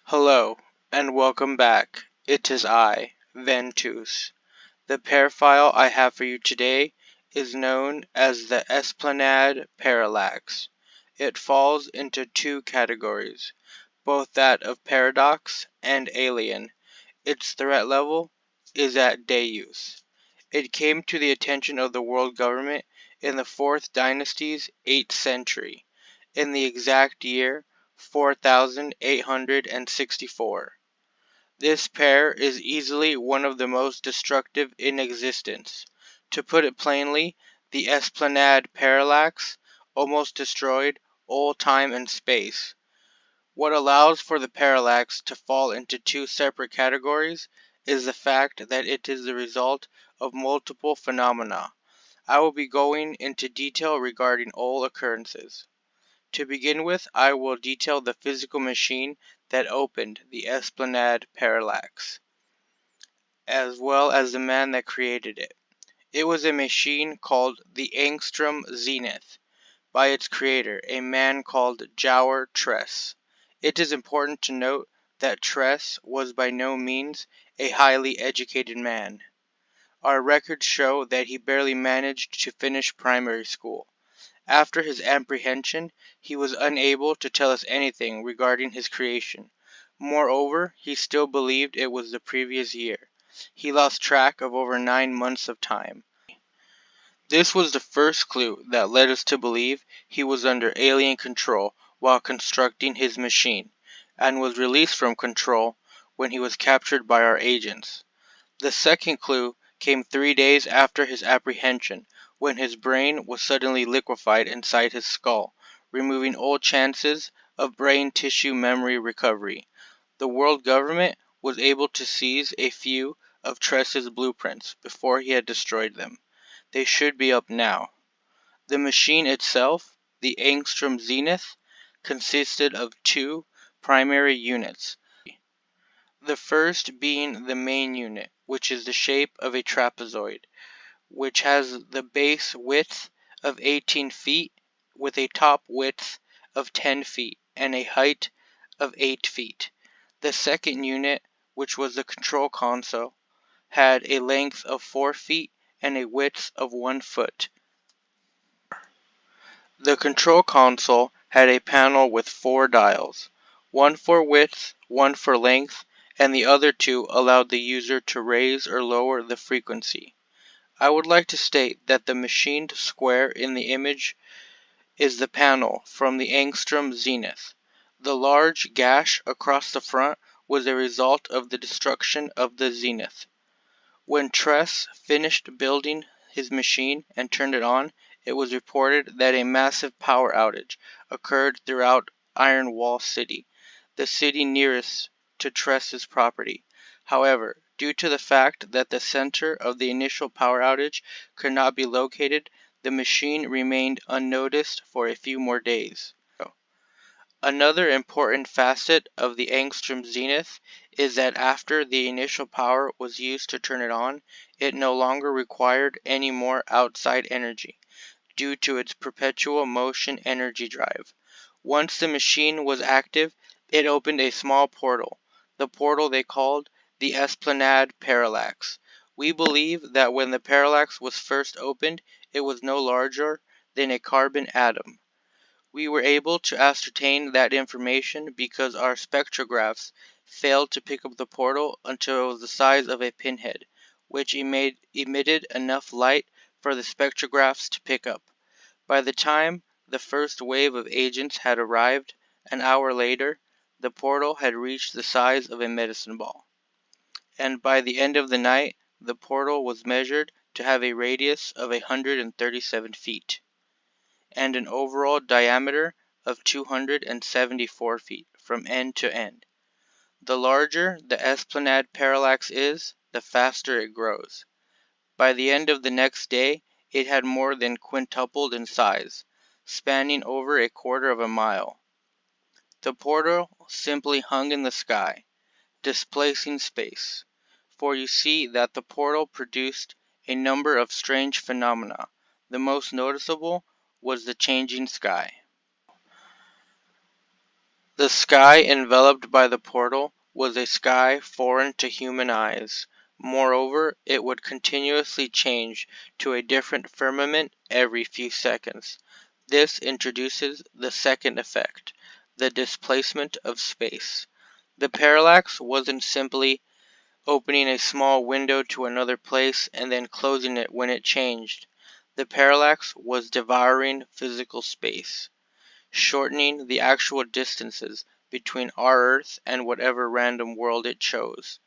Hello, and welcome back. It is I, Ventus. The pair file I have for you today is known as the Esplanade Parallax. It falls into two categories, both that of paradox and alien. Its threat level is at Deus. It came to the attention of the world government in the 4th dynasty's 8th century, in the exact year 4864. This pair is easily one of the most destructive in existence. To put it plainly, the Esplanade Parallax almost destroyed all time and space. What allows for the parallax to fall into two separate categories is the fact that it is the result of multiple phenomena. I will be going into detail regarding all occurrences. To begin with, I will detail the physical machine that opened the Esplanade Parallax, as well as the man that created it. It was a machine called the Angstrom Zenith, by its creator, a man called Jower Tress. It is important to note that Tress was by no means a highly educated man. Our records show that he barely managed to finish primary school. After his apprehension, he was unable to tell us anything regarding his creation. Moreover, he still believed it was the previous year. He lost track of over 9 months of time. This was the first clue that led us to believe he was under alien control while constructing his machine, and was released from control when he was captured by our agents. The second clue came 3 days after his apprehension, when his brain was suddenly liquefied inside his skull, removing all chances of brain tissue memory recovery. The world government was able to seize a few of Tress's blueprints before he had destroyed them. They should be up now. The machine itself, the Angstrom Zenith, consisted of two primary units. The first being the main unit, which is the shape of a trapezoid, which has the base width of 18 feet with a top width of 10 feet and a height of 8 feet. The second unit, which was the control console, had a length of 4 feet and a width of 1 foot. The control console had a panel with 4 dials, one for width, one for length, and the other two allowed the user to raise or lower the frequency. I would like to state that the machined square in the image is the panel from the Angstrom Zenith. The large gash across the front was a result of the destruction of the Zenith. When Tress finished building his machine and turned it on, it was reported that a massive power outage occurred throughout Iron Wall City, the city nearest to Tress's property. However, due to the fact that the center of the initial power outage could not be located, the machine remained unnoticed for a few more days. Another important facet of the Angstrom Zenith is that after the initial power was used to turn it on, it no longer required any more outside energy, due to its perpetual motion energy drive. Once the machine was active, it opened a small portal, the portal they called the Esplanade Parallax. We believe that when the parallax was first opened, it was no larger than a carbon atom. We were able to ascertain that information because our spectrographs failed to pick up the portal until it was the size of a pinhead, which emitted enough light for the spectrographs to pick up. By the time the first wave of agents had arrived, an hour later, the portal had reached the size of a medicine ball. And by the end of the night, the portal was measured to have a radius of 137 feet. And an overall diameter of 274 feet from end to end. The larger the Esplanade Parallax is, the faster it grows. By the end of the next day, it had more than quintupled in size, spanning over a quarter of a mile. The portal simply hung in the sky, displacing space, for you see that the portal produced a number of strange phenomena. The most noticeable was the changing sky. The sky enveloped by the portal was a sky foreign to human eyes. Moreover, it would continuously change to a different firmament every few seconds. This introduces the second effect, the displacement of space. The parallax wasn't simply opening a small window to another place and then closing it when it changed. The parallax was devouring physical space, shortening the actual distances between our Earth and whatever random world it chose.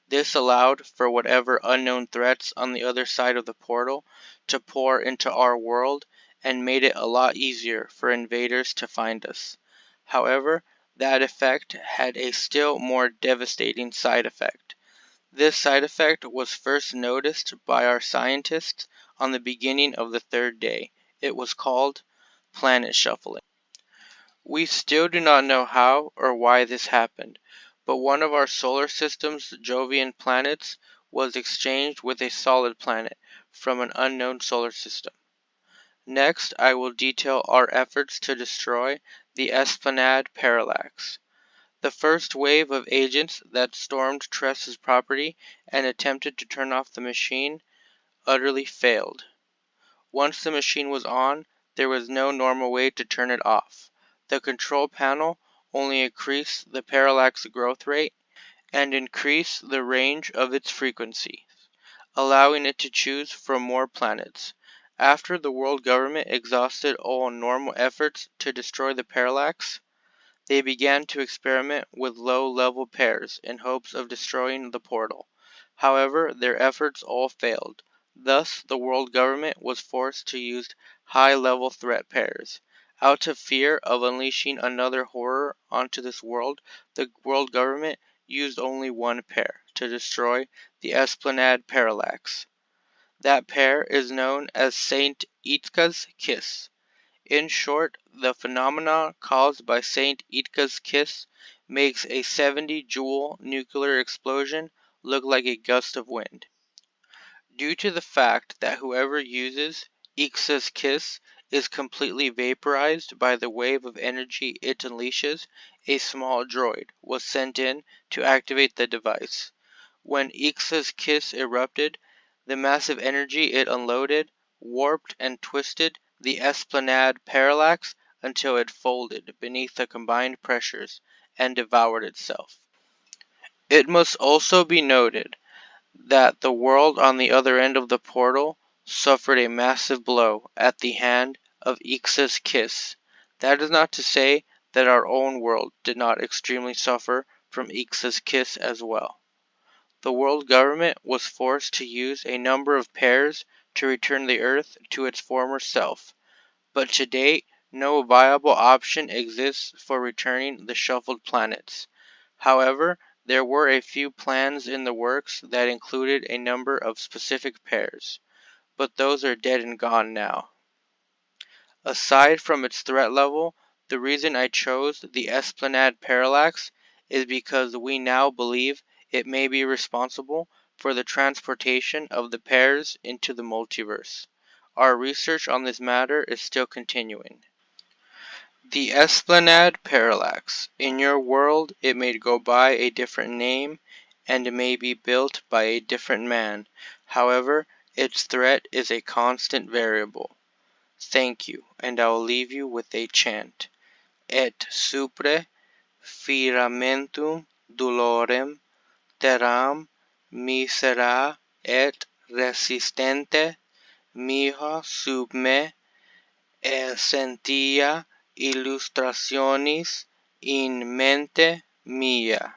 This allowed for whatever unknown threats on the other side of the portal to pour into our world and made it a lot easier for invaders to find us. However, that effect had a still more devastating side effect. This side effect was first noticed by our scientists on the beginning of the third day. It was called planet shuffling. We still do not know how or why this happened, but one of our solar system's Jovian planets was exchanged with a solid planet from an unknown solar system. Next, I will detail our efforts to destroy the Esplanade Parallax. The first wave of agents that stormed Tress's property and attempted to turn off the machine utterly failed. Once the machine was on, there was no normal way to turn it off. The control panel only increased the parallax growth rate and increased the range of its frequency, allowing it to choose from more planets. After the world government exhausted all normal efforts to destroy the parallax, they began to experiment with low-level pairs in hopes of destroying the portal. However, their efforts all failed. Thus, the world government was forced to use high-level threat pairs. Out of fear of unleashing another horror onto this world, the world government used only one pair to destroy the Esplanade Parallax. That pair is known as Saint Itka's Kiss. In short, the phenomenon caused by Saint Itka's kiss makes a 70-joule nuclear explosion look like a gust of wind. Due to the fact that whoever uses Itka's kiss is completely vaporized by the wave of energy it unleashes, a small droid was sent in to activate the device. When Ixa's kiss erupted, the massive energy it unloaded warped and twisted the Esplanade Parallax until it folded beneath the combined pressures and devoured itself. It must also be noted that the world on the other end of the portal suffered a massive blow at the hand of Ixa's kiss. That is not to say that our own world did not extremely suffer from Ixa's kiss as well. The world government was forced to use a number of pairs to return the Earth to its former self, but to date no viable option exists for returning the shuffled planets. However, there were a few plans in the works that included a number of specific pairs, but those are dead and gone now. Aside from its threat level, the reason I chose the Esplanade Parallax is because we now believe it may be responsible for the transportation of the pairs into the multiverse. Our research on this matter is still continuing. The Esplanade Parallax. In your world, it may go by a different name and it may be built by a different man. However, its threat is a constant variable. Thank you, and I will leave you with a chant. Et supre firamentum dolorem terram misera et resistente miha sub me e sentia illustrationis in mente mia.